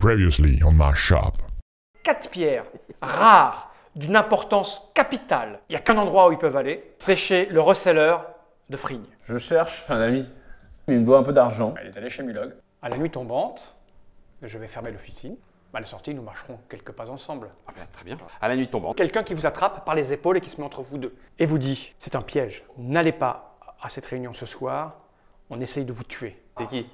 Previously on my shop. 4 pierres rares d'une importance capitale. Il n'y a qu'un endroit où ils peuvent aller. C'est chez le receleur de Frigne. Je cherche un ami. Il me doit un peu d'argent. Elle est allée chez Mulog. À la nuit tombante, je vais fermer l'officine. À la sortie, nous marcherons quelques pas ensemble. Ah ben, très bien. À la nuit tombante. Quelqu'un qui vous attrape par les épaules et qui se met entre vous deux. Et vous dit, c'est un piège. N'allez pas à cette réunion ce soir. On essaye de vous tuer. C'est qui?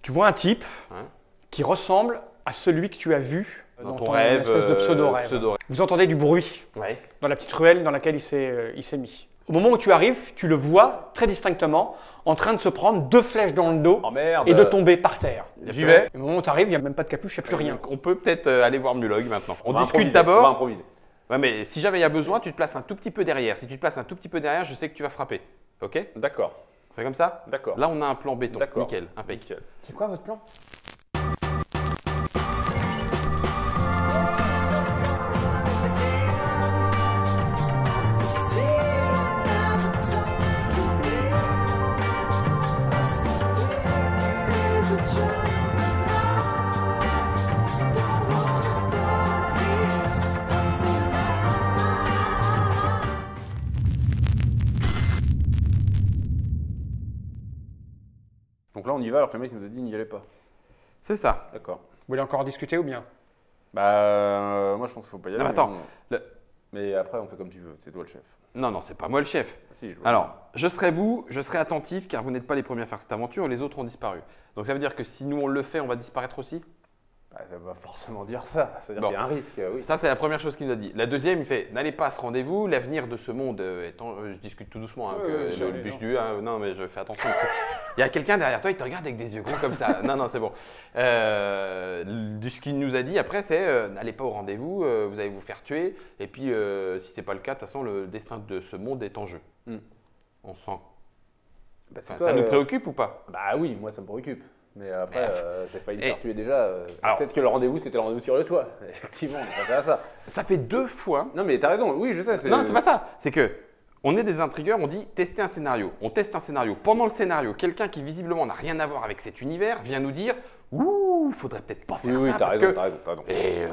Tu vois un type Hein qui ressemble à celui que tu as vu Dans ton rêve, espèce de pseudo-rêve. Vous entendez du bruit Ouais. dans la petite ruelle dans laquelle il s'est mis. Au moment où tu arrives, tu le vois très distinctement en train de se prendre 2 flèches dans le dos Oh merde. et de tomber par terre. J'y vais. Et au moment où tu arrives, il n'y a même pas de capuche, il n'y a plus rien. On peut peut-être aller voir Mulog maintenant. On va discute improviser, on va d'abord. improviser. Ouais, mais si jamais il y a besoin, tu te places un tout petit peu derrière. Si tu te places un tout petit peu derrière, je sais que tu vas frapper. Ok? D'accord. On fait comme ça? D'accord. Là, on a un plan béton. D'accord. Nickel, impeccable. C'est quoi votre plan? Donc là, on y va alors que le mec nous a dit n'y allait pas. C'est ça. D'accord. Vous voulez encore discuter ou bien? Bah, moi je pense qu'il faut pas y aller. Non, mais attends. Mais après, on fait comme tu veux. C'est toi le chef. Non, non, c'est pas moi le chef. Si, je vois. Alors, je serai attentif car vous n'êtes pas les premiers à faire cette aventure, les autres ont disparu. Donc ça veut dire que si nous on le fait, on va disparaître aussi? Bah, ça va forcément dire ça. C'est-à-dire Bon. qu'il y a un risque, oui. Ça, c'est la première chose qu'il nous a dit. La deuxième, il fait n'allez pas à ce rendez-vous, l'avenir de ce monde étant. Je discute tout doucement, hein, Oui, que oui, ça, le les bûche gens. du. Non, mais je fais attention. Il y a quelqu'un derrière toi, il te regarde avec des yeux gros comme ça. Non, non, c'est bon. Ce qu'il nous a dit après, c'est n'allez pas au rendez-vous, vous allez vous faire tuer. Et puis, si c'est pas le cas, de toute façon, le destin de ce monde est en jeu. Hmm. On sent. Bah, c'est Enfin, quoi, ça nous préoccupe ou pas? Bah oui, moi ça me préoccupe. Mais après, j'ai failli me Et- faire tuer déjà. Alors- Peut-être que le rendez-vous, c'était le rendez-vous sur le toit. Effectivement, on est passé à ça. Ça fait 2 fois. Non, mais t'as raison. Oui, je sais. Non, c'est pas ça. C'est que on est des intrigueurs, on dit tester un scénario. On teste un scénario. Pendant le scénario, quelqu'un qui visiblement n'a rien à voir avec cet univers vient nous dire ouh, faudrait peut-être pas faire Oui, oui, ça t'as parce raison, que. t'as raison, t'as raison. Et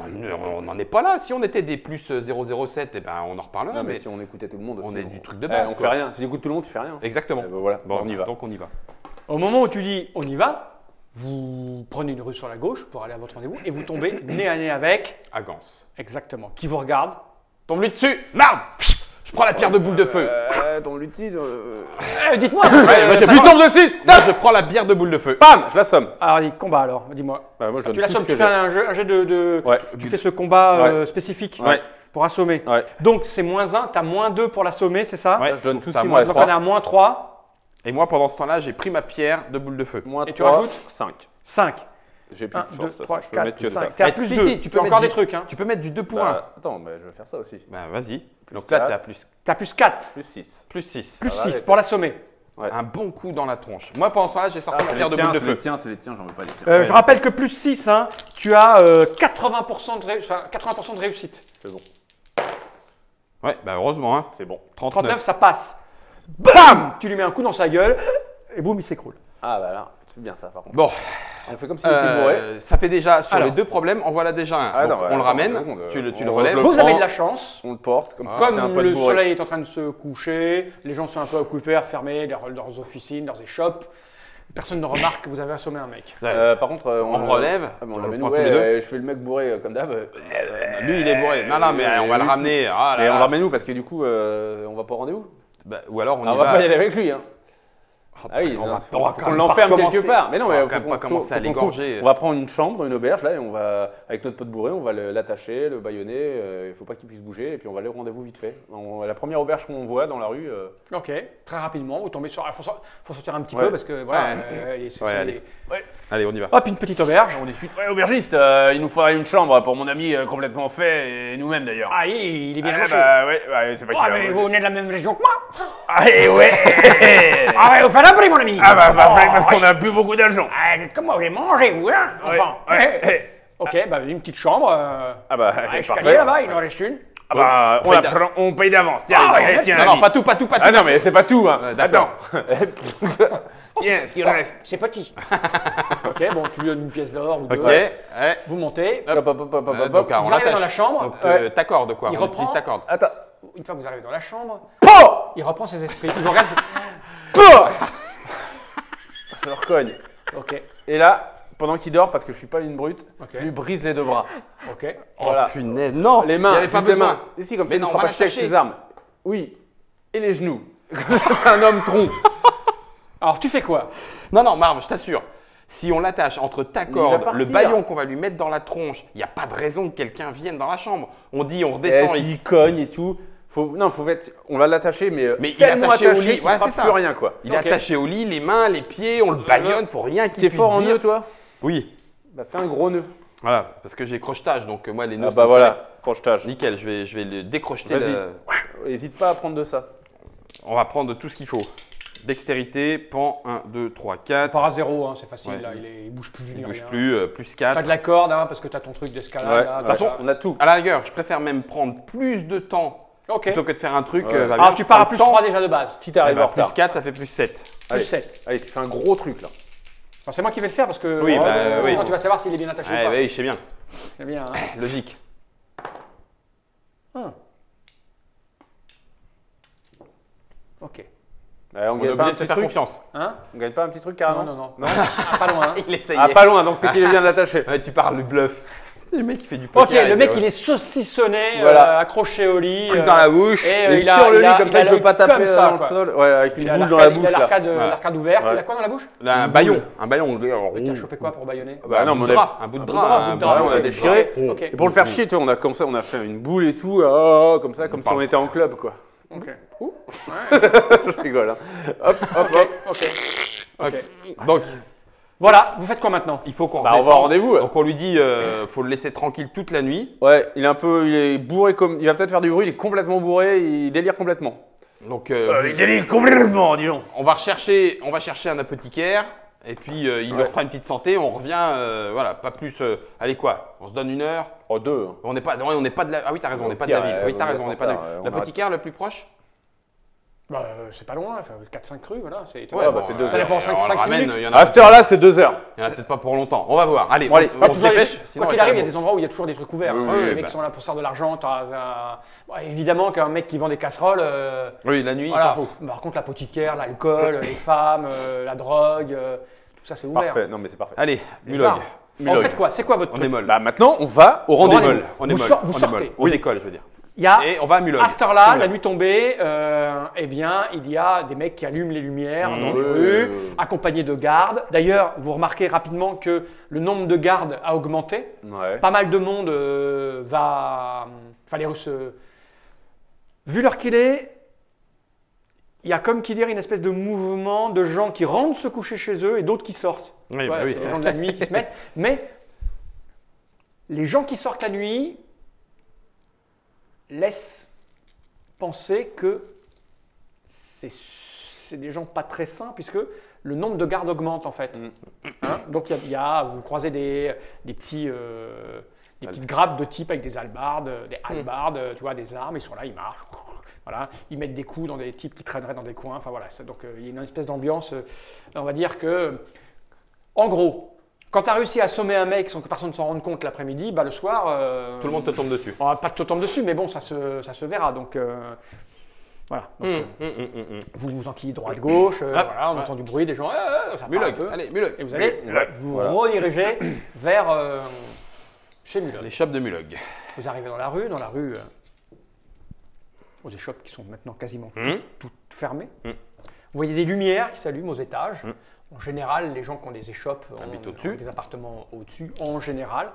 on n'en est pas là. Si on était des plus 007, eh ben on en reparlerait. Non, mais mais si on écoutait tout le monde aussi. on est du truc de base. On quoi. fait rien. Si t'écoutes tout le monde, tu fais rien. Exactement. Eh ben voilà, Bon, on y va. Donc on y va. Au moment où tu dis on y va, vous prenez une rue sur la gauche pour aller à votre rendez-vous et vous tombez nez à nez avec, À Gans. exactement, qui vous regarde. Tombe lui dessus. Merde. Je prends la pierre de boule de feu. Ton lutti. Dites-moi. Moi, je Lui tombe dessus. Moi, je prends la pierre de boule de feu. Bam, je l'assomme. Alors, combat alors, dis-moi. Bah, moi, je donne Tu tout l'assommes, ce que tu fais j'ai. un jet de. Ouais. Tu fais ce combat Ouais. spécifique Ouais. pour assommer. Ouais. Donc c'est -1, tu as -2 pour l'assommer, c'est ça? Ouais. Je donne tout T'as si moins moi. Donc on est à -3, Et moi, pendant ce temps-là, j'ai pris ma pierre de boule de feu. Moins Et tu 3, rajoutes 5. 5. J'ai plus 1, de 2, force, ça, 3, je peux 4, mettre que 5. ça. T'es à Mais plus si, 2. si, tu peux encore mettre des trucs. Hein. Tu peux mettre du 2 pour 1. Bah, attends, bah, je vais faire ça aussi. Ben vas-y. Donc quatre. là, tu as plus, Tu as plus 4, Plus 6. plus 6. plus Ça va, 6 allez. pour l'assommer. Ouais. Un bon coup dans la tronche. Moi, pendant ce temps-là, j'ai sorti ma c'est pierre les de boule de tiens, feu. c'est les tiens, j'en veux pas les tiens. Je rappelle que plus 6, hein, tu as 80%, enfin, 80% de réussite. C'est bon, Ouais, bah heureusement, hein. c'est bon. 39, ça passe. Bam! Tu lui mets un coup dans sa gueule et boum, il s'écroule. Ah bah là, c'est bien ça par contre. Bon, On fait comme s'il était bourré. ça fait déjà, sur Alors. les 2 problèmes, en voilà déjà un. Ah, Donc, non, on le attends, ramène, attends, tu le on- relèves. je le Vous avez prends. de la chance. On le porte comme si Comme c'était un pote le bourré. soleil est en train de se coucher, les gens sont un peu occupés à fermer leurs officines, leurs échoppes. Personne ne remarque que vous avez assommé un mec. Par contre, On le relève, Ah, mais on on le l'amène, prend ouais, tous les deux. je fais le mec bourré comme d'hab. Lui, il est bourré. Non, non, mais on va le lui, ramener. Ah, là, Et on là. le ramène où? Parce que du coup, on va pas au rendez-vous. Bah, ou alors, on Ah, y on va va. pas y aller avec lui. Hein. Oh, Ah oui, on va faut quand qu'on même l'enferme pas quelque recommencer. part. Mais non, On mais va faut quand même qu'on- pas commencer à faut qu'on trouve. l'égorger. On va prendre une chambre, une auberge là, et on va avec notre pote bourré, on va l'attacher, le bâillonner. Il faut pas qu'il puisse bouger, et puis on va aller au rendez-vous vite fait. La première auberge qu'on voit dans la rue. Ok, très rapidement, vous tombez sur. Il faut sortir un petit Ouais. peu parce que voilà. Ouais. allez. Allez, on y va. Hop, une petite auberge. On discute. Ouais, aubergiste, il nous faudrait une chambre pour mon ami complètement fait et nous-mêmes d'ailleurs. Ah, il est bien Ah, logé. bah ouais, c'est pas Ah, qu'il mais a- vous venez de la même région que moi. Allez, ouais. Ah, ouais, vous faites un prix, mon ami. Ah bah, Oh, parce qu'on ouais. a plus beaucoup d'argent. Ah, comment vous avez mangé, vous, hein, enfin. Ouais. Ok, bah, une petite chambre. Ah bah, Escalier là-bas, il en reste une. Ah bah, on paye on paye d'avance. Tiens, Ah ouais, tiens, Non, ami. pas tout, pas tout, pas tout. Ah non, mais c'est pas tout. Hein. D'accord. Attends. Tiens, ce qu'il reste. C'est petit. Ok, bon, tu lui donnes une pièce d'or ou deux. Ok. Ouais. Vous montez. Hop, hop, hop, hop, hop, Donc, hop. alors, on Vous arrivez dans l'attache. la chambre. Donc, t'accordes quoi? Il On reprend. utilise t'accordes. Attends. Une fois que vous arrivez dans la chambre, POH il reprend ses esprits. Il vous regarde. POH Je le recogne. Ok, Et là, pendant qu'il dort, parce que je suis pas une brute, Ok. je lui brise les deux bras. ok. Voilà. Oh punaise, non. Les Il n'y mains, avait pas juste les besoin. mains. Ici, comme ça, Mais il ne non, sera on pas va jeté avec l'attacher. ses armes. Oui. Et les genoux. Comme ça, c'est un homme tronc. Alors, tu fais quoi? Non, non, Marv, je t'assure. Si on l'attache entre ta Il va corde, partir. le baillon qu'on va lui mettre dans la tronche, il n'y a pas de raison que quelqu'un vienne dans la chambre. On dit, on redescend. Il cogne et tout. On va l'attacher, mais, Mais il est tellement attaché au attaché lit. qu'il Voilà, ne fera c'est plus ça. rien, quoi. Il est Ok. attaché au lit, les mains, les pieds, on le baillonne, faut rien qu'il T'es puisse fort en dire. nœud, toi? Oui. Bah, fais un gros nœud. Voilà, parce que j'ai crochetage, donc moi les nœuds. Ah ça bah me voilà, crochetage. paraît nickel, je vais le décrocheter. Vas-y. N'hésite pas à prendre de ça. On va prendre tout ce qu'il faut. Dextérité, pan, 1, 2, 3, 4. Part à zéro, hein, c'est facile. Ouais. Là, il bouge plus. Il ni bouge rien. plus, plus T'as 4. de la corde, hein, parce que t'as ton truc d'escalade. Ouais, là, de toute t'as façon, ça. on a tout. À la rigueur, je préfère même prendre plus de temps Ok. plutôt que de faire un truc. Ouais. va bien, Alors, tu je pars à prends plus le temps. 3 déjà de base. Si t'arrives Eh ben, en retard. plus 4, ça fait plus 7. Plus Allez. 7. Allez, tu fais un gros truc là. Alors, c'est moi qui vais le faire parce que Oui, bah, oui. sinon tu vas savoir s'il est bien attaché Ouais, ou pas. oui, je sais bien. C'est bien. Hein. Logique. Ah. Ok. Ouais, on On est gagne pas un obligé de petit te faire truc. confiance. Hein? On gagne pas un petit truc Non, carrément. non, non. Ah, pas loin. Hein. Il essaye. Ah, pas loin, donc c'est qu'il est bien attaché. Ouais, tu parles du bluff. C'est le mec qui fait du Ok, poker. le mec ouais. il est saucissonné, Voilà. accroché au lit. Truc dans la bouche. Et Et il a, sur le il lit, a- comme il ça, a il peut l'œil pas taper comme ça, dans le quoi. sol. Ouais, avec une Il a boule dans la bouche il a là. l'arcade ouverte. Ouais. Il a quoi dans la bouche? Là, un baillon. Un baillon. Mais t'as chopé quoi pour baïonner? Bah non, un mais bout on de a- drap. Un bout de un bout de drap. drap, un un bout de bout drap, de on a ok. déchiré. Ok. Et pour le faire chier, tu vois, on a fait une boule et tout, comme ça, comme si on était en club quoi. Ok. Je rigole. Hein. Hop, hop, Ok. hop. Ok. Ok. Donc, Voilà, vous faites quoi maintenant? il faut qu'on Bah, on va au redescende. rendez-vous. là. Donc, on lui dit, faut le laisser tranquille toute la nuit. Ouais, il est bourré comme. Il va peut-être faire du bruit, il est complètement bourré, il délire complètement. Donc, Il délire complètement, dis donc. on va chercher un apothicaire. Et puis, il nous refera une petite santé. On revient, voilà, pas plus. Allez, quoi? On se donne 1 heure. Oh, deux. On n'est pas de la. Ah oui, t'as raison, on n'est pas de la Pierre, ville. Oui, t'as vaut raison, on mieux n'est pas de la faire, ville. on L'apothicaire le plus proche? Bah, c'est pas loin, 4-5 rues, voilà. C'est Ouais, bah, bon, c'est 2 ça heures. dépend, 5 on le ramène, minutes. Il y en À a, cette heure-là, c'est 2 heures. il y en a peut-être pas pour longtemps. On va voir. Allez, Bon, allez. on Pas se toujours, dépêche. quoi sinon qu'il va arrive, il y a être des endroits où il y a toujours des trucs ouverts. Oui, hein. oui, Les oui, mecs bah. qui sont là pour se faire de l'argent. Bon, évidemment qu'un mec qui vend des casseroles. Oui, la nuit, il Voilà. s'en fout. Par contre, l'apothicaire, l'alcool, les femmes, la drogue, tout ça c'est ouvert. Parfait, non mais c'est parfait. Allez, Les Mulog. armes. En fait quoi? C'est quoi votre On truc? est molle. Bah maintenant, on va au rendez-vous. rendez-vous. On est Vous molle. sor- vous On est sortez. molle. On Oui. décolle, je veux dire. Il y a Et on va à Mulog. à cette heure-là, C'est la Mulog. nuit tombée, eh bien, il y a des mecs qui allument les lumières dans les Oui, rues, oui, oui. accompagnés de gardes. D'ailleurs, vous remarquez rapidement que le nombre de gardes a augmenté. Ouais. Pas mal de monde va. Enfin, les Russes. Vu l'heure qu'il est, il y a comme qui dire une espèce de mouvement de gens qui rentrent se coucher chez eux et d'autres qui sortent. Oui, Ouais, bah oui. c'est les gens de la nuit qui se mettent. Mais les gens qui sortent la nuit laissent penser que c'est des gens pas très sains puisque le nombre de gardes augmente en fait. Hein, donc vous croisez des petites grappes de type avec des hallebardes, tu vois, des armes, ils sont là, ils marchent. Voilà, ils mettent des coups dans des types qui traîneraient dans des coins. Enfin voilà, donc il y a une espèce d'ambiance. On va dire que, en gros, quand tu as réussi à assommer un mec sans que personne ne s'en rende compte l'après-midi, bah, le soir. Tout le monde te tombe dessus. On va pas te tomber dessus, mais bon, ça se verra. Donc voilà. Donc, vous vous enquillez droite-gauche, voilà, on entend du bruit, des gens. Ça part un Mulog, peu. allez, Mulog. Et vous allez vous Voilà. rediriger vers chez Mulog. Les shops de Mulog. Vous arrivez dans la rue, aux des shops qui sont maintenant quasiment toutes fermées. Vous voyez des lumières qui s'allument aux étages. En général, les gens qui ont des échoppes Habitent ont au-dessus. des appartements au-dessus, en général.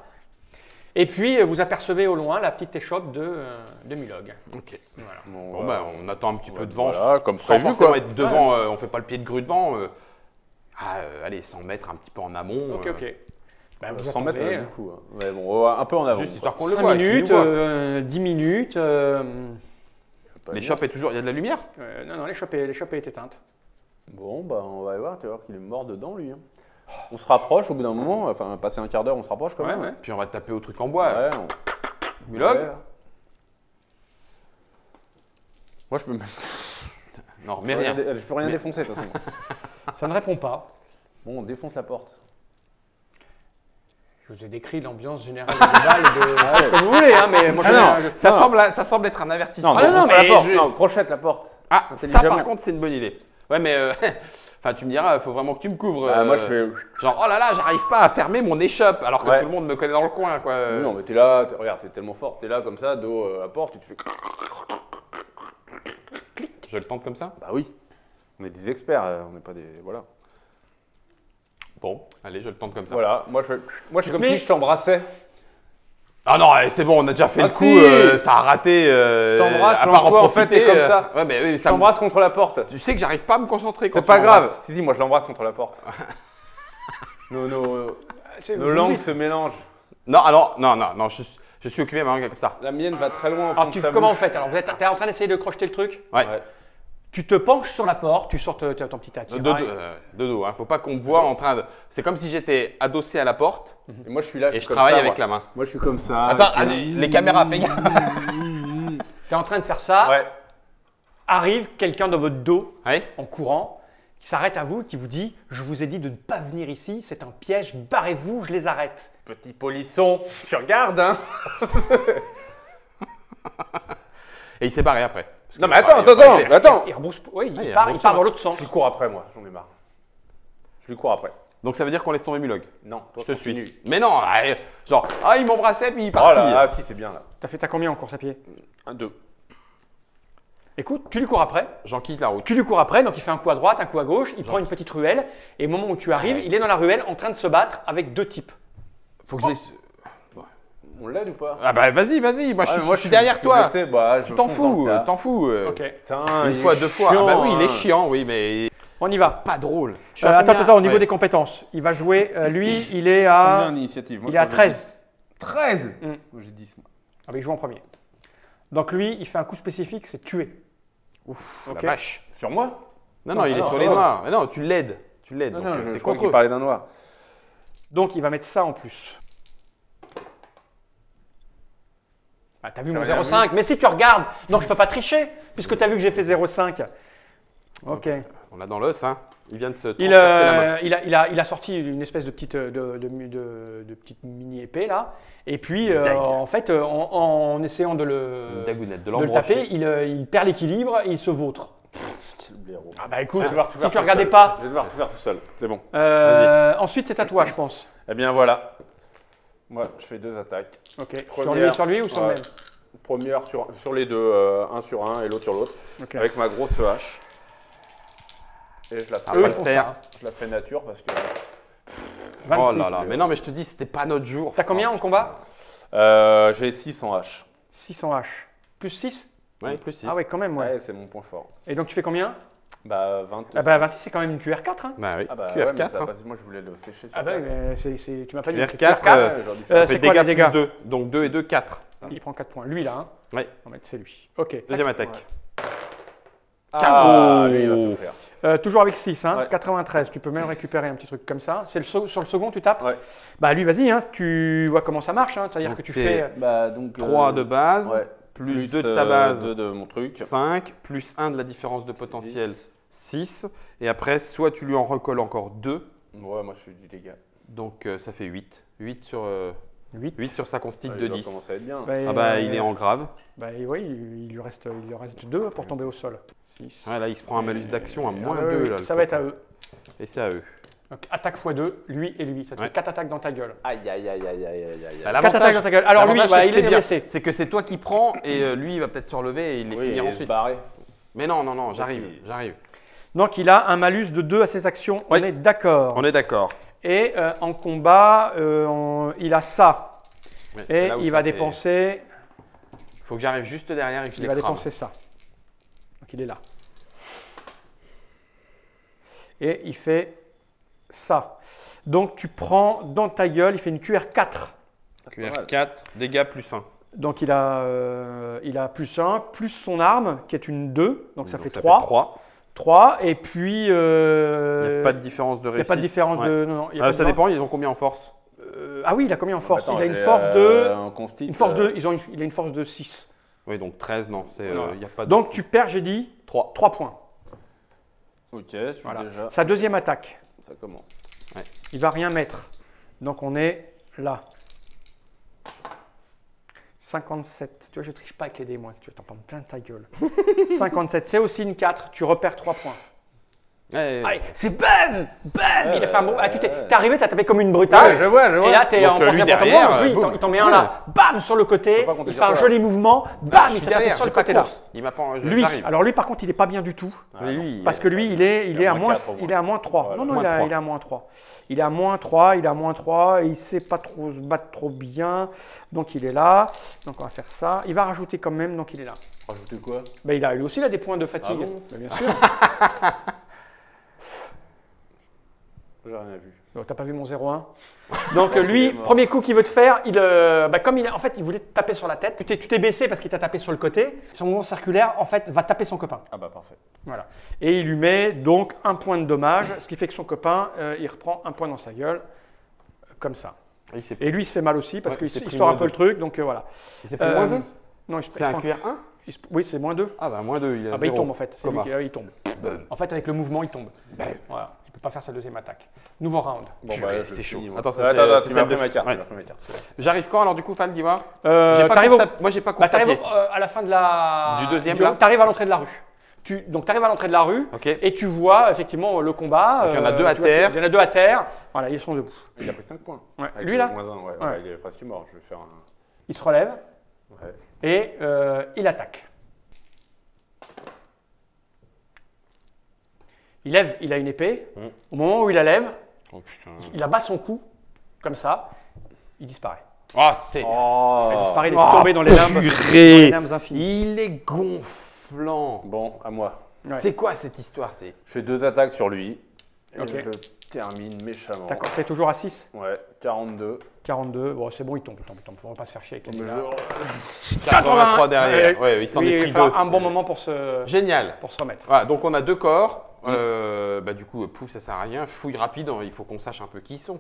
Et puis, vous apercevez au loin la petite échoppe de Mulog. Ok. Voilà. Bon, bah, on attend un petit peu devant. Voilà, comme sans prévu forcément quoi. être devant, on fait pas le pied de grue devant. Allez, 100 mètres un petit peu en amont. Ok, ok. Bah, vous 100 mètres attendez, du coup. Hein. Ouais, bon, on va un peu en avant. Juste histoire qu'on le 5 voit. qu'il minutes, nous voit. 10 minutes. Pas Les bien. shops est toujours. Il y a de la lumière? Non, l'échoppe est éteinte. Bon, bah on va y voir, tu vas voir qu'il est mort dedans lui. Hein. On se rapproche au bout d'un moment, enfin passer un quart d'heure, on se rapproche quand Ouais, même. ouais. Puis on va taper au truc en bois. Ouais, Mulog? ouais. Moi je peux même Non, mais rien. je peux rien Mais- défoncer de toute façon. Ça ne répond pas. Bon, on défonce la porte. Je vous ai décrit l'ambiance générale du bal, faites comme vous voulez, hein, mais moi Ça semble être un avertissement. Non, Ah, non, défonce pas mais la porte. je- Non, crochette la porte. Ah, ça Intelligemment. par contre, c'est une bonne idée. Ouais, mais enfin, tu me diras, il faut vraiment que tu me couvres. Bah, moi, je fais. Genre, oh là là, j'arrive pas à fermer mon échoppe alors que Ouais. tout le monde me connaît dans le coin, quoi. Oui, non, mais t'es là, regarde, t'es tellement fort, t'es là comme ça, dos à la porte, et tu fais. Je le tente comme ça? Bah oui. On est des experts, on n'est pas des. Voilà. Bon, allez, je le tente comme ça. Voilà, moi je suis comme Mais- si je t'embrassais. Ah non, c'est bon, on a déjà fait Ah le coup, si. ça a raté. Je t'embrasse, à plan part en toi, en fait, profiter, t'es comme ça. Ouais, mais oui, Je ça me- t'embrasse contre la porte. Tu sais que j'arrive pas à me concentrer quand C'est tu pas grave. m'embrasses. Si, moi je l'embrasse contre la porte. nos vous langues dites. se mélangent. Non, alors, non, je suis occupé à ma langue comme ça. La mienne va très loin au fond Alors, de sa comment bouche. vous faites? Alors, t'es en train d'essayer de crocheter le truc? Ouais. Ouais. Tu te penches sur la porte, tu sors ton petit attirail. De dos, hein. Faut pas qu'on me voit en train de. C'est comme si j'étais adossé à la porte Et moi je suis là, et je comme travaille ça, avec moi. la main. Moi je suis comme ça. Attends, et puis- allez, les caméras, fais gaffe. T'es en train de faire ça, Ouais. arrive quelqu'un dans votre dos Ouais. en courant, qui s'arrête à vous et qui vous dit « Je vous ai dit de ne pas venir ici, c'est un piège, barrez-vous, je les arrête. Petit polisson, tu regardes, hein. Et il s'est barré après. Parce Non que, mais attends, il va pas rester. attends. Il rebrousse, oui, Ah, il il part rebrousse dans pas. l'autre sens. Je lui cours après moi, j'en ai marre. Je lui cours après. Donc ça veut dire qu'on laisse tomber Mulog. Non, toi, Je te continue. suis. Mais non, genre, ah, il m'embrassait puis il est Oh parti. là, ah si, c'est bien là. T'as combien en course à pied? 1, 2. Écoute, tu lui cours après. J'en quitte la route. Tu lui cours après, donc il fait un coup à droite, un coup à gauche, il prend une petite ruelle, et au moment où tu arrives, il est dans la ruelle en train de se battre avec deux types. Faut que je laisse. On l'aide ou pas? Ah bah vas-y, moi, Ah, je suis derrière toi. Blessé, bah, je Tu me t'en fonce fous, dans le tas. t'en fous. Ok, Putain, Une il fois, est deux fois. Ah bah chiant, oui, il est hein. chiant, oui, mais on y va. pas drôle. Je suis à Attends, combien au niveau Ouais. des compétences, il va jouer, lui, il est Combien à... d'initiatives? Moi, Il je est à crois que j'ai 13. 13 Mm. Moi j'ai 10. Moi. Ah bah, il joue en premier. Donc lui, il fait un coup spécifique, c'est tuer. Ouf, Ok. la vache. Sur moi? Non, il est non, sur ça les va. noirs. Mais non, tu l'aides. Non, donc, non, c'est je crois contre qu'il eux. parlait d'un noir. Donc il va mettre ça en plus. Ah, t'as vu J'ai mon rien 0,5? Mais si tu regardes, non, je peux pas tricher, puisque t'as vu que j'ai fait 0,5. Ok. On l'a dans l'os, hein. Il vient de se Il, transpercer la main. il a sorti une espèce de petite, de petite mini épée là. Et puis, Dague. en fait, en essayant de Une le, dagounette, de de le l'embrocher. taper, il perd l'équilibre et il se vautre. C'est le blaireau. Ah bah Je écoute, vais devoir tout si faire tu tout regardais seul. pas. Je vais devoir tout faire tout seul. C'est bon. Ensuite, c'est à toi, je pense. Eh bien voilà. Moi, je fais 2 attaques. Ok. Première, Sur lui ou sur le ouais. même? Première sur les deux, un sur un et l'autre sur l'autre. Ok. Avec ma grosse hache. Et je la fais, Ah, Eux, pas ils le font faire. ça. je la fais nature parce que 26. Oh là là, mais non, mais je te dis, c'était pas notre jour. T'as combien en combat? j'ai 6 en hache. 6 en H. Plus 6? Ouais, plus 6. Ah ouais, quand même, ouais. Ouais, c'est mon point fort. Et donc tu fais combien? Bah 20. Ah bah 26, c'est quand même une QR4. Hein. Bah oui, Ah bah ouais, mais QR4. ça hein. passe- moi je voulais le sécher sur Ah bah place. tu m'as pas dit. QR4, c'est QR4. Ouais, j'aurais dû faire- C'est Ça fait quoi les dégâts dégâts? plus 2. Donc 2 et 2, 4. Il prend 4 points. Lui là, hein. Ouais. On va mettre c'est lui. Ok. Deuxième attaque. Ah, Oh. lui il va souffrir. Toujours avec 6, hein. Ouais. 93. Tu peux même récupérer un petit truc comme ça. C'est sur le second, tu tapes? Ouais. Bah lui, vas-y, hein. Tu vois comment ça marche. Hein. C'est-à-dire Donc, que tu t'es- fais. Bah donc 3 de base, ouais. plus 2 de ta base, 2 de mon truc. 5, plus 1 de la différence de potentiel, 10. 6. Et après, soit tu lui en recolles encore 2. Ouais, moi je fais du dégât. Donc ça fait 8. 8 8. sur sa constite Ouais, de il va 10. commencer à être bien. Ah bah il est en grave. Bah oui, il lui reste 2 pour tomber au sol. 6. Ouais, là il se prend un malus d'action à moins Ah 2. oui, là, ça le va être copain. à eux. Et c'est à eux. Donc attaque x2, lui et lui. Ça te Ouais. fait 4 attaques dans ta gueule. Aïe aïe aïe aïe aïe aïe aïe. Bah, 4 attaques dans ta gueule. Alors lui, l'avantage, bah, c'est que il c'est est bien. blessé. C'est que c'est toi qui prends et lui il va peut-être se relever et il les Oui, finir et ensuite. barré. Mais non, j'arrive, si. j'arrive. Donc il a un malus de 2 à ses actions. Oui. On est d'accord. On est d'accord. Et en combat, il a ça. Ouais, Et c'est là où il ça va fait- dépenser. Faut que j'arrive juste derrière et que je Il les va crame. dépenser ça. Donc il est là. Et il fait ça. Donc tu prends dans ta gueule, il fait une QR4. C'est pas mal. QR4, dégâts plus 1. Donc il a plus 1, plus son arme qui est une 2. Donc ça fait 3. 3. 3. Et puis. Il n'y a pas de différence de il y a réussite. pas de différence Ouais. de. Non, il y a pas de Ça différence. dépend, ils ont combien en force? Ah oui, il a combien en force? Attends, Il a une j'ai, force de. un constit, Une force de. Il a une force de 6. Oui, donc 13, non. Il Voilà. y a pas de... Donc tu perds, j'ai dit, 3. 3 points. Ok, je suis Voilà. déjà. Sa deuxième attaque, Ça commence. il va rien mettre. Donc on est là. 57. Tu vois, je triche pas avec les dés, moi. Tu t'en prends plein ta gueule. 57, c'est aussi une 4. Tu repères 3 points. Allez, c'est bam. Bam. Il a fait un bon. Ah, t'es arrivé, t'as tapé comme une brutasse. Ouais, je vois. Et là, t'es en Donc, lui, porte-à-porte. derrière, Donc, lui, boum. il t'en met un là. Bam, sur le côté. pas compter Il sur fait un toi. joli mouvement. Bam, il t'a tapé sur le côté là. Il m'a pas. Lui, j'arrive. alors lui, par contre, il est pas bien du tout. Ah, non. Parce que lui, il est à moins moins, 4 au moins. il est à moins 3. Voilà. Non, non, Moins il 3. est à moins 3. Il est à moins 3, il est à moins 3, et il ne sait pas trop se battre trop bien. Donc il est là. Donc on va faire ça. Il va rajouter quand même, donc il est là. Rajouter quoi? Ben, lui aussi, il a des points de fatigue. Ah bon Ben, bien sûr. J'ai rien vu. Donc, t'as pas vu mon 0-1. Donc lui, premier coup qu'il veut te faire, comme en fait, il voulait te taper sur la tête. Tu t'es baissé parce qu'il t'a tapé sur le côté. Son mouvement circulaire, en fait, va taper son copain. Ah bah parfait. Voilà. Et il lui met donc un point de dommage, ce qui fait que son copain, il reprend un point dans sa gueule, comme ça. Et lui, il se fait mal aussi parce Ouais, qu'il il s'est il pris sort un moins peu deux. le truc, donc voilà. Il s'est pris moins 2. Non, C'est un QR1. Oui, c'est moins 2. Ah bah moins 2, il a Ah bah il zéro. tombe en fait. C'est lui Coma. qui il tombe. En fait, avec le mouvement, il tombe. Voilà. Il peut pas faire sa deuxième attaque. Nouveau round. Bon Purée, bah c'est chaud. finis, moi. Attends, ça, Attends, c'est- attends, c'est tu m'as celle pris de- ma carte. Ouais. tu m'as pris ma carte. J'arrive quand alors du coup, Fan, dis-moi. J'ai pas T'arrives course au- à- Moi j'ai pas Bah, course à t'arrives pied. à la fin de la. Du deuxième, là T'arrives à l'entrée de la rue. Donc t'arrives à l'entrée de la rue Ok. et tu vois effectivement le combat. Donc, il y en a deux à tu vois ce que- terre. Il y en a 2 à terre. Voilà, ils sont debout. Il a pris 5 points. Ouais. Avec Lui le là, moins 1, ouais. Ouais. Bah, il est presque mort. Je vais faire un. il se relève Ouais. et il attaque. Il a une épée. Au moment où il la lève, Oh putain. il abat son cou, comme ça, il disparaît. Oh, c'est. Oh. Il disparaît, il est tombé dans les limbes, infinies. Il est gonflant. Bon, à moi. Ouais. C'est quoi cette histoire? C'est. Je fais 2 attaques sur lui. Et Ok. je le termine méchamment. D'accord, t'es toujours à 6, Ouais, 42. 42. Bon, c'est bon, il tombe. Faut pas se faire chier avec les Mais dégâts. 83 derrière. Ouais, il s'en Oui, est il pris va deux. falloir un bon moment pour se Génial. remettre. Voilà, donc on a 2 corps. Bah du coup, pouf, ça sert à rien. Fouille rapide, il faut qu'on sache un peu qui ils sont.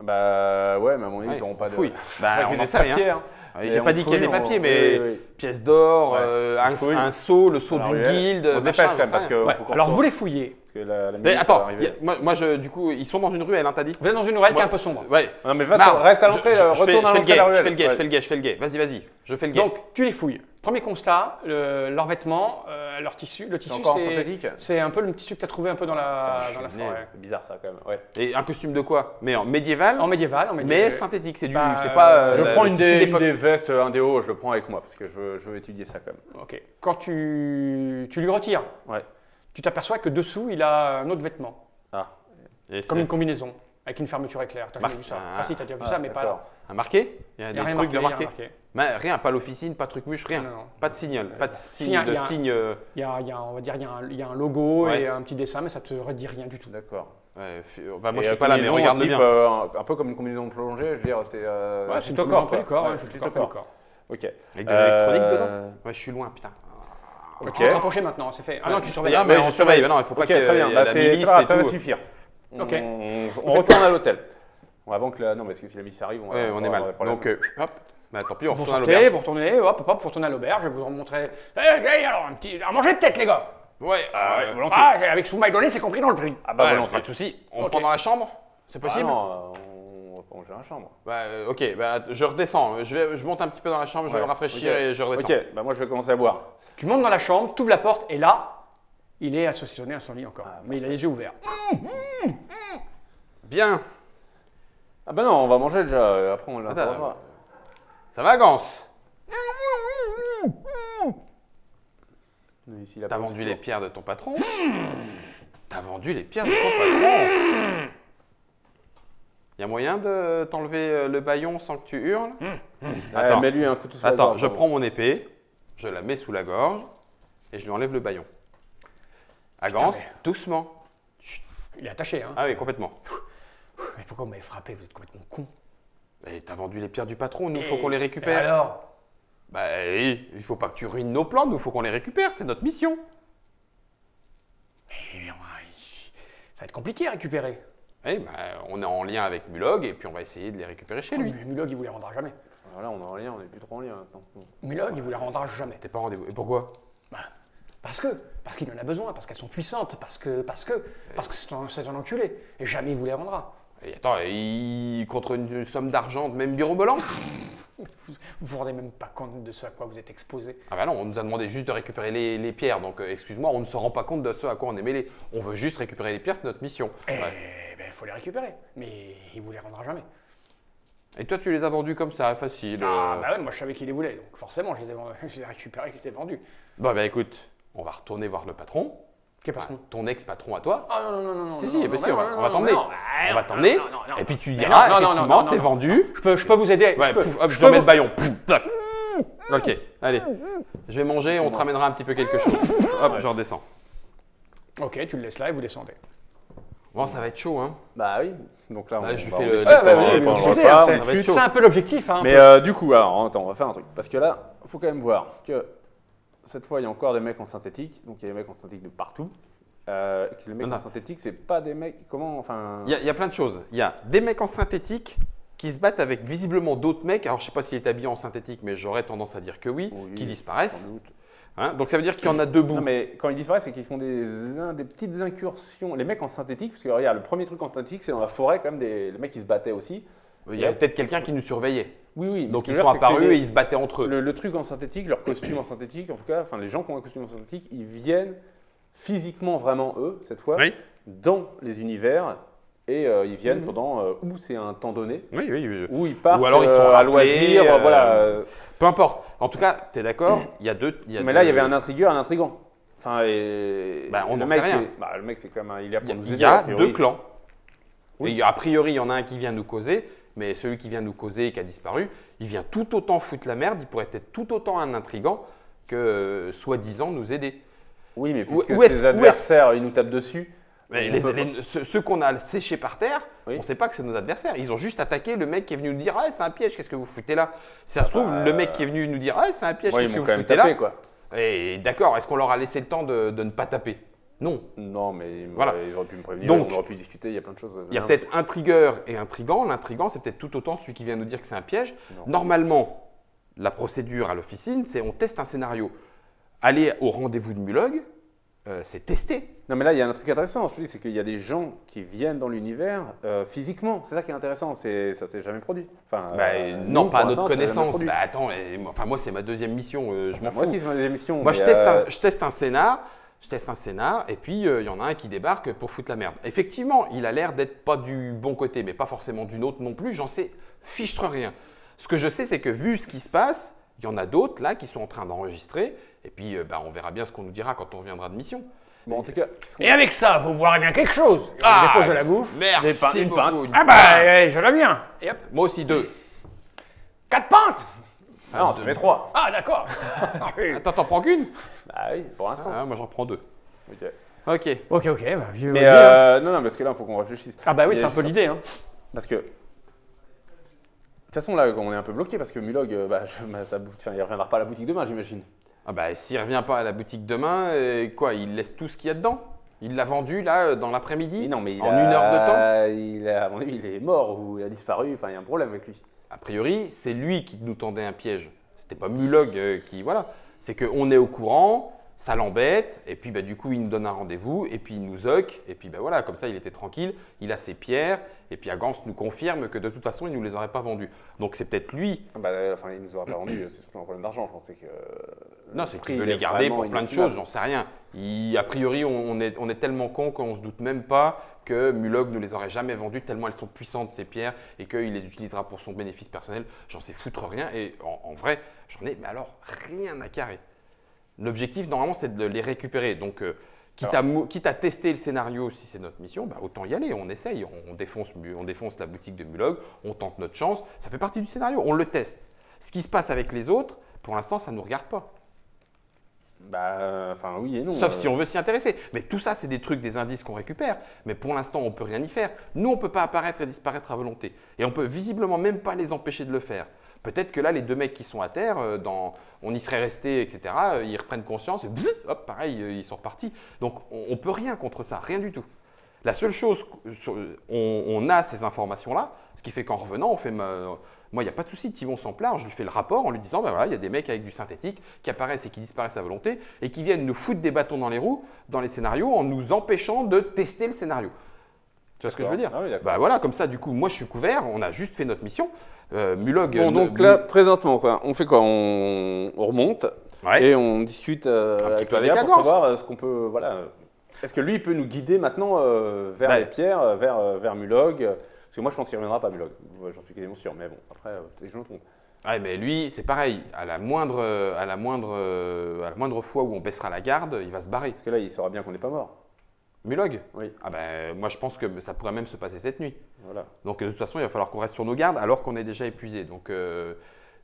Bah ouais, mais à mon avis, Ouais, ils n'auront pas de. fouille. C'est Bah, vrai qu'il on y a en des sait rien. papiers, hein. Ouais, Et J'ai on pas dit qu'il y a des fouille, papiers, on- mais oui, oui. pièces d'or, Ouais. un Fouille. seau, le seau Alors, d'une ouais. guilde. On se machin, dépêche quand même j'en parce sais que. rien. Ouais, faut qu'on alors vous retourne, les fouillez. Parce que la Mais milice va attends, arriver. du coup, ils sont dans une ruelle, hein, t'as dit? Vous êtes dans une ruelle qui est Moi- un peu sombre. Ouais. Non, mais Marre. reste à l'entrée, Je retourne à fais le l'entrée de la guet, ruelle. je fais le guet, Ouais. je fais le guet, je fais le guet. Vas-y, je fais le guet. Donc tu les fouilles. Premier constat, leurs vêtements, leur tissu. Le C'est tissu, encore en synthétique. c'est un peu le tissu que tu as trouvé un peu dans la Punaise, forêt. C'est bizarre ça quand même. Ouais. Et un costume de quoi? Mais en médiéval, En médiéval, mais synthétique, c'est du, Bah, c'est pas. Je la- prends le une tissu des d'époque. vestes, un des hauts, je le prends avec moi parce que je veux étudier ça quand même. Ok. Quand tu lui retires, Ouais. tu t'aperçois que dessous, il a un autre vêtement, Ah. Et comme c'est une combinaison, avec une fermeture éclair. T'as jamais vu ça? Enfin si, t'as déjà vu ça, mais pas là. d'accord. un marqué? Il y a Il des n'y a rien trucs marqué. de y a marqué. rien marqué. Mais rien, pas l'officine, pas truc muche, rien. Non, non. Pas de signal, pas de Si, signe, de il y a- signe. Il y a, on va dire, il y a un logo Ouais. et un petit dessin, mais ça te redit rien du tout. D'accord. Bah, moi Et je suis pas là, mais combinaison regarde-le type, bien. un peu comme une combinaison plongée, je veux dire, c'est. Ouais, c'est juste une au corps. près du corps, quoi. ouais, Ouais, juste au près du corps. Ok. Avec de l'électronique Euh, dedans. Ouais, je suis loin, putain. Ok. Tu vas te rapprocher maintenant, c'est fait. Ah non, tu surveilles. Non, mais je surveille. Non, il faut pas Ok, que très bien. y ait Bah, la c'est milice pas grave, et ça va tout. suffire. Ok. On retourne à l'hôtel. Avant que la. Non, parce que si la milice arrive, Ouais, on est mal. Donc, hop. Bah, tant pis, on Vous retourne à sortez, l'auberge. vous retournez, hop, vous retournez à l'auberge, je vais vous en montrer. Alors, un petit. À manger peut-être, les gars. Ouais, volontiers. Ah, avec ce que vous m'avez donné, c'est compris dans le prix. Ah bah ouais, volontiers. pas de soucis. On Ok. prend dans la chambre? C'est possible? Non, on va pas manger dans la chambre. Bah, ok, bah, je redescends. Je monte un petit peu dans la chambre, je vais Ouais. me rafraîchir Ok. et je redescends. Ok, bah moi je vais commencer à boire. Tu montes dans la chambre, tu ouvres la porte, et là, il est associé à son lit encore. Mais il a les yeux ouverts. Bien. Ah bah non, on va manger déjà, après on Attends, l'interrogera. ça va, Gans? Ici, la T'as pause, vendu c'est les bon. pierres de ton patron? T'as vendu les pierres de ton patron? Y a moyen de t'enlever le baillon sans que tu hurles? Attends. Mets-lui un couteau sur la Attends, gorge, je pardon. prends mon épée, je la mets sous la gorge et je lui enlève le baillon. Agance, mais- doucement. Il est attaché, hein. Ah oui, complètement. Mais pourquoi vous m'avez frappé? Vous êtes complètement con. Et t'as vendu les pierres du patron, nous, faut qu'on les Et récupère. alors? Bah oui, il faut pas que tu ruines nos plans, nous, faut qu'on les récupère, c'est notre mission. Ça va être compliqué à récupérer. Eh bah, on est en lien avec Mulog et puis on va essayer de les récupérer chez lui. Mais Mulog, il vous les rendra jamais. Voilà, on est en lien, on n'est plus trop en lien maintenant. Mulog, il vous les rendra jamais. T'es pas en rendez-vous. Et pourquoi? Parce qu'il en a besoin, parce qu'elles sont puissantes, parce que c'est un enculé. Et jamais il vous les rendra. Et attends, contre une somme d'argent, même mirobolant? Vous vous rendez même pas compte de ce à quoi vous êtes exposé. Ah bah non, on nous a demandé juste de récupérer les pierres, donc excuse-moi, on ne se rend pas compte de ce à quoi on est mêlé. On veut juste récupérer les pierres, c'est notre mission. Eh Ouais. ben, il faut les récupérer. Mais il vous les rendra jamais. Et toi, tu les as vendus comme ça, facile. Ah bah ouais, moi je savais qu'il les voulait. Donc forcément, je les ai récupérés, je les ai vendus. Bah écoute, on va retourner voir le patron. Quel Enfin, patron? ton ex-patron à toi. Ah non. Si, non, si, non, bah si, non, on va non, t'emmener. non, On va t'emmener. non. Et puis tu Mais diras, non, effectivement, c'est vendu. Je peux vous aider. Ouais, je peux, pouf, hop, je peux remets vous- le baillon. Pouf, tac. Ok, allez. Je vais manger, on te ramènera un petit peu quelque chose. Hop, je redescends. Ok, tu le laisses là et vous descendez. Bon, ça va être chaud, hein. Bah oui. Donc là, Là, je va fais en le- discuter Ouais, bah, pendant- vas-y, pendant le discutez, repas, hein, on c'est- discute. c'est un peu l'objectif. Hein, Mais du coup, alors attends, on va faire un truc. Parce que là, il faut quand même voir que cette fois, il y a encore des mecs en synthétique. Donc il y a des mecs en synthétique de partout. Que les mecs Non, en non. synthétique, c'est pas des mecs. Comment enfin. Il y a plein de choses. Il y a des mecs en synthétique qui se battent avec visiblement d'autres mecs. Alors, je sais pas s'il est habillé en synthétique, mais j'aurais tendance à dire que oui, Oui, qui sans disparaissent. doute. Hein, donc, ça veut dire qu'il y en a deux bouts. Non, mais quand ils disparaissent, c'est qu'ils font des petites incursions. Les mecs en synthétique, parce que regarde, le premier truc en synthétique, c'est dans la forêt, quand même, les mecs qui se battaient aussi. Il y a peut-être quelqu'un qui nous surveillait. Oui, oui. mais Donc, ce que ils je veux sont dire, c'est que c'est apparus des- et ils se battaient entre eux. Le truc en synthétique, leur costume en synthétique, en tout cas, enfin les gens qui ont un costume en synthétique, ils viennent physiquement vraiment eux, cette fois, Oui. dans les univers et ils viennent pendant où c'est un temps donné, Oui, oui. où ils partent Ou alors ils sont à rappelés, loisir, voilà. Peu importe. En tout cas, tu es d'accord, il y a deux. Mais là, il y avait un intrigueur, un intrigant. Enfin, et Bah, on le n'en mec, sait rien. le mec, c'est quand même, il est là pour nous Il aider. y a a priori. deux clans. Oui. Et a priori, il y en a un qui vient nous causer, mais celui qui vient nous causer et qui a disparu, il vient tout autant foutre la merde, il pourrait être tout autant un intrigant que soi-disant nous aider. Oui, mais Où- puisque où est-ce- ses adversaires, ils nous tapent dessus. Mais on peut pas- ceux qu'on a séchés par terre, Oui. on ne sait pas que c'est nos adversaires. Ils ont juste attaqué le mec qui est venu nous dire « Ah, c'est un piège, qu'est-ce que vous foutez là ?» Si ça se trouve, le mec qui est venu nous dire « Ah, c'est un piège, Ouais, qu'est-ce ils que m'ont vous quand même foutez tapé, là quoi. ?» Et d'accord, est-ce qu'on leur a laissé le temps de ne pas taper? Non. Non, mais Voilà. ils auraient pu me prévenir, Donc, on aurait pu discuter, il y a plein de choses. Il y a peut-être intrigueur et intrigant. L'intrigant, c'est peut-être tout autant celui qui vient nous dire que c'est un piège. Non. Normalement, la procédure à l'officine, c'est on teste un scénario. Aller au rendez-vous de Mulog, c'est tester. Non, mais là, il y a un truc intéressant, je te dis, c'est qu'il y a des gens qui viennent dans l'univers physiquement. C'est ça qui est intéressant, ça s'est jamais produit. Enfin, Non, nous, pas à pour notre l'instant, ça s'est jamais connaissance. produit. Bah, attends, moi, c'est ma deuxième mission. Je m'en Moi fous. aussi, c'est ma deuxième mission. Moi, mais, je teste un scénar. Je teste un scénar et puis il y en a un qui débarque pour foutre la merde. Effectivement, il a l'air d'être pas du bon côté, mais pas forcément du nôtre non plus. J'en sais fichtre rien. Ce que je sais, c'est que vu ce qui se passe, il y en a d'autres là qui sont en train d'enregistrer. Et puis, on verra bien ce qu'on nous dira quand on reviendra de mission. Bon, en tout cas, Et avec ça, vous boirez bien quelque chose. Et on dépose de la bouffe. Merci une beaucoup. pinte. Ah bah, je l'ai bien. Et hop, Moi aussi 2. 4 pintes. ah non, ça fait 3. Ah d'accord. Attends, t'en prends qu'une? Bah oui, pour l'instant. Moi, j'en prends 2. Ok. Ok. ok, bah vieux. Mais vieux. non, parce que là, il faut qu'on réfléchisse. Ah bah oui, Mais c'est un peu juste- l'idée. Hein. Parce que. De toute façon, là, on est un peu bloqué parce que Mulog, il ne reviendra pas à la boutique demain, j'imagine. Ah bah, s'il revient pas à la boutique demain, quoi, il laisse tout ce qu'il y a dedans? Il l'a vendu là dans l'après-midi? Mais non, mais En 1 heure de temps? À mon avis, il est mort ou il a disparu. Enfin, il y a un problème avec lui. A priori, c'est lui qui nous tendait un piège. C'était pas Mulog qui. Voilà. C'est qu'on est au courant, ça l'embête, et puis du coup, il nous donne un rendez-vous, et puis il nous zoque, et puis voilà, comme ça, il était tranquille, il a ses pierres, et puis Agans nous confirme que de toute façon, il ne nous les aurait pas vendues. Donc c'est peut-être lui. Enfin, il nous aurait pas vendu, c'est surtout un problème d'argent, je pense. C'est que. Non, le c'est prix, qu'il veut il est les garder vraiment pour plein de inestimable. choses, j'en sais rien. A priori, on est tellement con qu'on se doute même pas que Mulog ne les aurait jamais vendues tellement elles sont puissantes ces pierres et qu'il les utilisera pour son bénéfice personnel. J'en sais foutre rien et en vrai, j'en ai, mais alors, rien à carrer. L'objectif, normalement, c'est de les récupérer. Donc, quitte à tester le scénario, si c'est notre mission, autant y aller, on essaye, on défonce la boutique de Mulog, on tente notre chance, ça fait partie du scénario, on le teste. Ce qui se passe avec les autres, pour l'instant, ça ne nous regarde pas. Enfin, oui et non. Sauf si on veut s'y intéresser. Mais tout ça, c'est des trucs, des indices qu'on récupère. Mais pour l'instant, on ne peut rien y faire. Nous, on ne peut pas apparaître et disparaître à volonté. Et on peut visiblement même pas les empêcher de le faire. Peut-être que là, les deux mecs qui sont à terre, on y serait resté, etc., ils reprennent conscience et bzzz, hop, pareil, ils sont repartis. Donc, on ne peut rien contre ça, rien du tout. La seule chose, on a ces informations-là, ce qui fait qu'en revenant, on fait… Moi, il n'y a pas de souci, Thibon Samplard, je lui fais le rapport en lui disant, ben voilà, il y a des mecs avec du synthétique qui apparaissent et qui disparaissent à volonté et qui viennent nous foutre des bâtons dans les roues dans les scénarios en nous empêchant de tester le scénario. Tu vois ce que je veux dire? Ah oui, bah voilà, comme ça, du coup, moi, je suis couvert, on a juste fait notre mission. Mulog… Bon, donc là, présentement, quoi, on fait quoi? On remonte et on discute avec le gars pour savoir ce qu'on peut… Voilà. Est-ce que lui, il peut nous guider maintenant vers les pierres, vers Mulog? Parce que moi, je pense qu'il ne reviendra pas, Mulog. J'en suis quasiment sûr, mais bon, après, je me trompe. Ouais, mais lui, c'est pareil. À la moindre fois où on baissera la garde, il va se barrer. Parce que là, il saura bien qu'on n'est pas mort. Mulog? Oui. Ah ben, moi, je pense que ça pourrait même se passer cette nuit. Voilà. Donc, de toute façon, il va falloir qu'on reste sur nos gardes alors qu'on est déjà épuisé. Donc,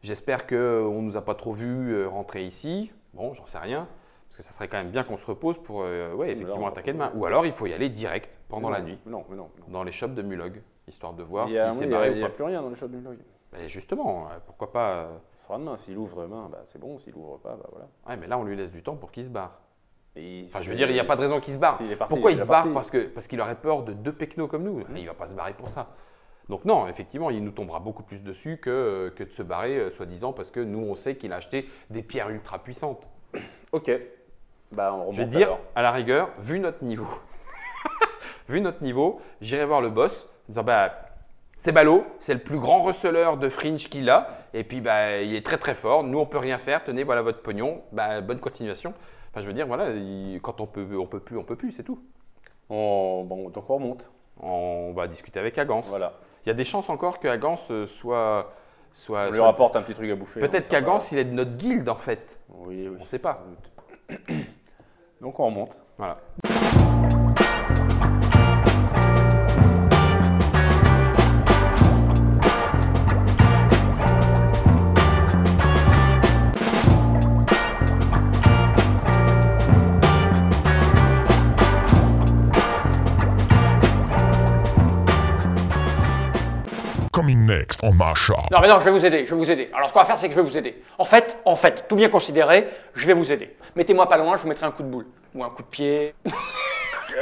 j'espère qu'on ne nous a pas trop vu rentrer ici. Bon, j'en sais rien. Parce que ça serait quand même bien qu'on se repose pour effectivement attaquer demain. Ou alors, il faut y aller direct pendant la nuit. Non. Dans les shops de Mulog, histoire de voir si c'est barré ou pas. Il n'y a pas. plus rien dans les shops de Mulog. Ben justement, pourquoi pas… Ça sera demain. S'il ouvre demain, bah, c'est bon. S'il ouvre pas, bah voilà. Ouais, mais là, on lui laisse du temps pour qu'il se barre. Enfin, je veux dire, il n'y a pas de raison qu'il se barre. Pourquoi il se barre? Parce qu'il aurait peur de 2 pecnos comme nous. Il ne va pas se barrer pour ça. Donc non, effectivement, il nous tombera beaucoup plus dessus que de se barrer, soi-disant, parce que nous, on sait qu'il a acheté des pierres ultra puissantes. Ok. Bah, on remonte. Je vais te dire, à la rigueur, vu notre niveau, j'irai voir le boss en disant, bah, c'est ballot, c'est le plus grand receleur de fringe qu'il a, et puis bah, il est très très fort, nous on peut rien faire, tenez, voilà votre pognon, bah, bonne continuation. Enfin, je veux dire, voilà, quand on peut plus, c'est tout. Bon, donc on remonte. On va discuter avec Agans. Voilà. Il y a des chances encore que Agans soit… On lui rapporte un petit truc à bouffer. Peut-être qu'Agans, il est de notre guilde en fait. Oui. On ne sait pas. Donc on remonte. Voilà. Coming next on Marcha. Non, mais non, je vais vous aider. Alors, ce qu'on va faire, c'est que je vais vous aider. En fait, tout bien considéré, je vais vous aider. Mettez-moi pas loin, je vous mettrai un coup de boule. Ou un coup de pied.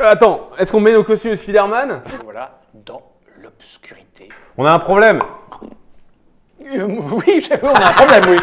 Attends, est-ce qu'on met nos costumes de Spider-Man? Voilà, dans l'obscurité. On a un problème. Oui, on a un problème, oui.